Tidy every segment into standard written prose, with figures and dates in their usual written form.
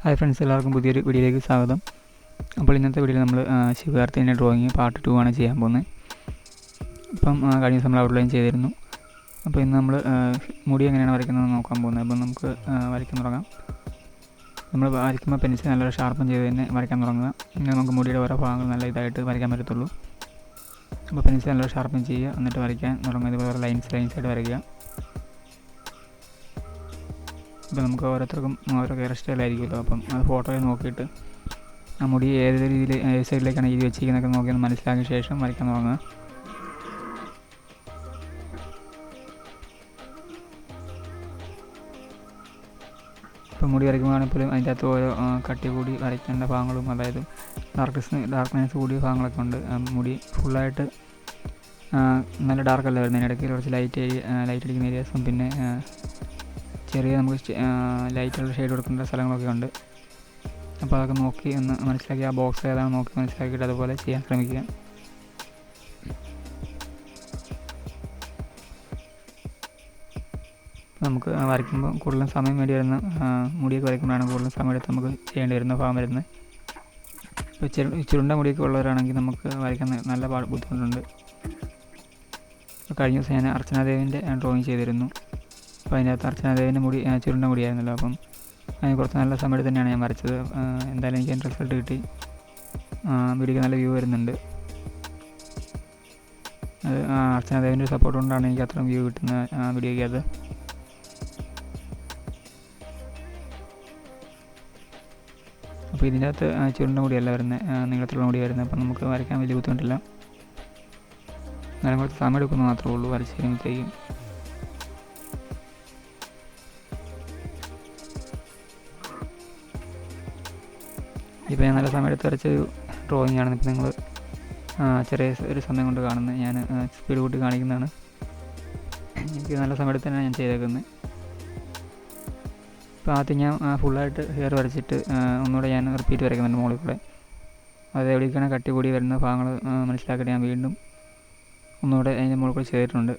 Hi friends, എല്ലാവർക്കും പുതിയൊരു വീഡിയോയിലേക്ക് സ്വാഗതം. അപ്പോൾ ഇന്നത്തെ വീഡിയോയിൽ നമ്മൾ ശിവകാർത്തികേയൻ്റെ ഡ്രോയിങ് പാർട്ട് 2 ആണ് ചെയ്യാൻ പോകുന്നത്. ഇപ്പം കഴിഞ്ഞ ദിവസം നമ്മൾ ഔട്ട്ലൈൻ ചെയ്തിരുന്നു. അപ്പോൾ ഇന്ന് നമ്മൾ മുടി എങ്ങനെയാണ് വരയ്ക്കുന്നതെന്ന് നോക്കാൻ പോകുന്നത്. അപ്പോൾ നമുക്ക് വരയ്ക്കാൻ തുടങ്ങാം. നമ്മൾ വരയ്ക്കുമ്പോൾ പെൻസിൽ നല്ലൊരു ഷാർപ്പൻ ചെയ്ത് തന്നെ വരയ്ക്കാൻ തുടങ്ങുക. ഇങ്ങനെ നമുക്ക് മുടിയുടെ ഓരോ ഭാഗങ്ങൾ നല്ല ഇതായിട്ട് വരയ്ക്കാൻ പറ്റത്തുള്ളൂ. അപ്പോൾ പെൻസിൽ നല്ലൊരു ഷാർപ്പൻ ചെയ്യുക, എന്നിട്ട് വരയ്ക്കാൻ തുടങ്ങുക. ഇതുപോലെ ലൈൻസായിട്ട് വരയ്ക്കുക. ഇപ്പോൾ നമുക്ക് ഓരോരുത്തർക്കും ഓരോ ഹെയർ സ്റ്റൈലായിരിക്കുമല്ലോ. അപ്പം അത് ഫോട്ടോയിൽ നോക്കിയിട്ട് ആ മുടി ഏത് രീതിയിൽ ഏത് സൈഡിലേക്കാണ് എഴുതി വെച്ചിരിക്കുന്നതൊക്കെ നോക്കി മനസ്സിലാക്കിയ ശേഷം വരയ്ക്കാൻ തുടങ്ങുക. ഇപ്പോൾ മുടി വരയ്ക്കുമ്പോഴാണെങ്കിൽ പോലും അതിൻ്റെ അകത്ത് ഓരോ കട്ടി കൂടി വരയ്ക്കേണ്ട ഭാഗങ്ങളും, അതായത് ഡാർക്ക്നെസ് കൂടിയ ഭാഗങ്ങളൊക്കെ ഉണ്ട്. മുടി ഫുള്ളായിട്ട് നല്ല ഡാർക്കല്ല വരുന്നത്, ഇടയ്ക്ക് കുറച്ച് ലൈറ്റ് അടിക്കുന്ന ഏരിയാസും പിന്നെ ചെറിയ നമുക്ക് ലൈറ്റുള്ള ഷെയ്ഡ് കൊടുക്കേണ്ട സ്ഥലങ്ങളൊക്കെ ഉണ്ട്. അപ്പോൾ അതൊക്കെ നോക്കി ഒന്ന് മനസ്സിലാക്കി ആ ബോക്സ് ഏതാണെന്ന് നോക്കി മനസ്സിലാക്കിയിട്ട് അതുപോലെ ചെയ്യാൻ ശ്രമിക്കുക. നമുക്ക് വരയ്ക്കുമ്പോൾ കൂടുതലും സമയം വേണ്ടി വരുന്ന മുടിയൊക്കെ വരയ്ക്കുമ്പോഴാണ് കൂടുതലും സമയം എടുത്ത് നമുക്ക് ചെയ്യേണ്ടി വരുന്ന ഭാഗം വരുന്നത്. ഇപ്പോൾ ചുരുണ്ട മുടിയൊക്കെ ഉള്ളവരാണെങ്കിൽ നമുക്ക് വരയ്ക്കാൻ നല്ല ബുദ്ധിമുട്ടുണ്ട്. കഴിഞ്ഞ ദിവസം ഞാൻ അർച്ചനാദേവിൻ്റെ ഡ്രോയിങ് ചെയ്തിരുന്നു. അപ്പോൾ അതിനകത്ത് അർച്ചനാദേവിൻ്റെ മുടി ചുരുണ്ട മുടിയായിരുന്നല്ലോ. അപ്പം അതിന് കുറച്ച് നല്ല സമയത്ത് തന്നെയാണ് ഞാൻ വരച്ചത്. എന്തായാലും എനിക്ക് അതിൻ്റെ റിസൾട്ട് കിട്ടി. വീഡിയോക്ക് നല്ല വ്യൂ വരുന്നുണ്ട്. അത് അർച്ചനാദേവിൻ്റെ സപ്പോർട്ട് കൊണ്ടാണ് എനിക്ക് അത്രയും വ്യൂ കിട്ടുന്ന വീഡിയോയ്ക്ക്. അത് അപ്പോൾ ഇതിൻ്റെ അകത്ത് ചുരുണ്ട മുടിയല്ല വരുന്നത്, നീളത്തിലുള്ള മുടി വരുന്നത്. അപ്പം നമുക്ക് വരയ്ക്കാൻ വലിയ ബുദ്ധിമുട്ടില്ല. എന്നാലും കുറച്ച് സമയം എടുക്കുന്നു മാത്രമേ ഉള്ളൂ വരച്ച് കഴിയുമ്പോഴത്തേക്കും. ഇപ്പോൾ ഞാൻ നല്ല സമയം എടുത്ത് വരച്ചൊരു ഡ്രോയിങ് ആണ്. ഇപ്പോൾ നിങ്ങൾ ചെറിയ ഒരു സമയം കൊണ്ട് കാണുന്നത്. ഞാൻ സ്പീഡ് കൂട്ടി കാണിക്കുന്നതാണ്. എനിക്ക് നല്ല സമയം എടുത്ത് തന്നെയാണ് ഞാൻ ചെയ്തേക്കുന്നത്. ഇപ്പോൾ ആദ്യം ഞാൻ ഫുള്ളായിട്ട് ഹെയർ വരച്ചിട്ട് ഒന്നുകൂടെ ഞാൻ റിപ്പീറ്റ് വരയ്ക്കുന്നുണ്ട് മുകളിൽ കൂടെ. അത് എവിടേക്കാണ് കട്ടി കൂടി വരുന്ന ഭാഗങ്ങൾ മനസ്സിലാക്കിയിട്ട് ഞാൻ വീണ്ടും ഒന്നുകൂടെ അതിൻ്റെ മുകളിൽ കൂടെ ചെയ്തിട്ടുണ്ട്.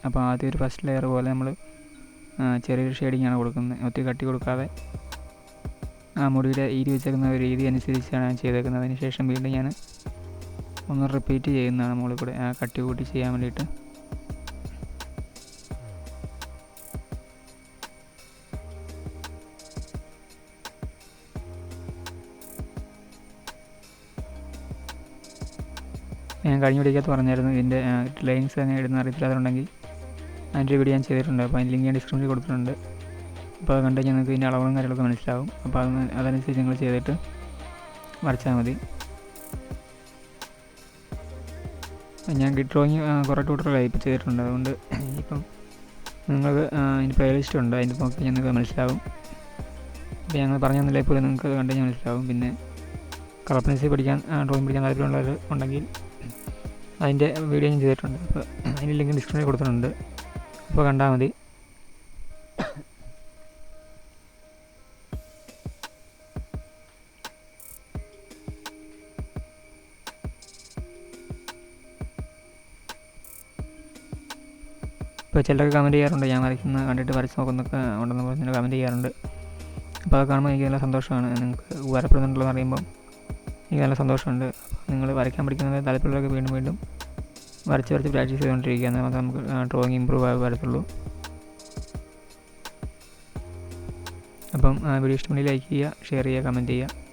അപ്പോൾ ആദ്യം ഒരു ഫസ്റ്റ് ലെയർ പോലെ നമ്മൾ ചെറിയൊരു ഷെയ്ഡിങ്ങാണ് കൊടുക്കുന്നത്, ഒത്തിരി കട്ടി കൊടുക്കാതെ. ആ മുടിയുടെ ഈരി വെച്ചേക്കുന്ന ഒരു രീതി അനുസരിച്ചാണ് ഞാൻ ചെയ്തേക്കുന്നത്. അതിന് ശേഷം വീണ്ടും ഞാൻ ഒന്ന് റിപ്പീറ്റ് ചെയ്യുന്നതാണ് മുകളിൽ കൂടെ കട്ടി കൂട്ടി ചെയ്യാൻ വേണ്ടിയിട്ട്. ഞാൻ കഴിഞ്ഞ വീഡിയോക്കകത്ത് പറഞ്ഞായിരുന്നു ഇതിൻ്റെ ലൈൻസ് എങ്ങനെ ഇടുന്ന അറിയത്തില്ലാതുണ്ടെങ്കിൽ അതിൻ്റെ വീഡിയോ ഞാൻ ചെയ്തിട്ടുണ്ട്. അപ്പോൾ അതിൻ്റെ ലിങ്ക് ഞാൻ ഡിസ്ക്രിപ്ഷനിൽ കൊടുത്തിട്ടുണ്ട്. അപ്പോൾ അത് കണ്ടു കഴിഞ്ഞാൽ നിങ്ങൾക്ക് ഇതിൻ്റെ അളവുകളും കാര്യങ്ങളൊക്കെ മനസ്സിലാവും. അപ്പോൾ അതനുസരിച്ച് നിങ്ങൾ ചെയ്തിട്ട് വരച്ചാൽ മതി. ഞാൻ ഗിഡ് ഡ്രോയിങ് കുറേ ട്യൂട്ടോറിയലായി ഇപ്പോൾ ചെയ്തിട്ടുണ്ട്. അതുകൊണ്ട് ഇപ്പം നിങ്ങൾക്ക് അതിൻ്റെ പ്ലേലിസ്റ്റ് ഉണ്ട്, അതിൻ്റെ നോക്കി കഴിഞ്ഞാൽ നിങ്ങൾക്ക് മനസ്സിലാവും. അപ്പോൾ ഞങ്ങൾ പറഞ്ഞു തന്നില്ല ഇപ്പോൾ നിങ്ങൾക്ക് അത് കണ്ടു കഴിഞ്ഞാൽ മനസ്സിലാവും. പിന്നെ കളർ പെൻസിൽ പഠിക്കാൻ ഡ്രോയിങ് പഠിക്കാൻ താല്പര്യമുള്ളവർ ഉണ്ടെങ്കിൽ അതിൻ്റെ വീഡിയോ ഞാൻ ചെയ്തിട്ടുണ്ട്. അപ്പോൾ അതിൻ്റെ ലിങ്ക് ഡിസ്ക്രിപ്ഷനിൽ കൊടുത്തിട്ടുണ്ട്. അപ്പോൾ കണ്ടാൽ മതി. ഇപ്പോൾ ചിലരൊക്കെ കമൻറ്റ് ചെയ്യാറുണ്ട്, ഞാൻ വരയ്ക്കുന്ന കണ്ടിട്ട് വരച്ച് നോക്കുന്നൊക്കെ ഉണ്ടെന്ന് പറഞ്ഞ് കമൻറ്റ് ചെയ്യാറുണ്ട്. അപ്പോൾ അത് കാണുമ്പോൾ എനിക്ക് നല്ല സന്തോഷമാണ്. നിങ്ങൾക്ക് ഉപകാരപ്പെടുന്നുണ്ടെന്ന് അറിയുമ്പം എനിക്ക് നല്ല സന്തോഷമുണ്ട്. നിങ്ങൾ വരയ്ക്കാൻ പഠിക്കുന്നത് താല്പര്യമുള്ളവർക്ക് വീണ്ടും വീണ്ടും വരച്ച് പ്രാക്ടീസ് ചെയ്തുകൊണ്ടിരിക്കുക. എന്നാൽ നമുക്ക് ഡ്രോയിങ് ഇമ്പ്രൂവ് ആയി വരത്തുള്ളൂ. അപ്പം വീഡിയോ ഇഷ്ടമുണ്ടെങ്കിൽ ലൈക്ക് ചെയ്യുക, ഷെയർ ചെയ്യുക, കമൻറ്റ് ചെയ്യുക.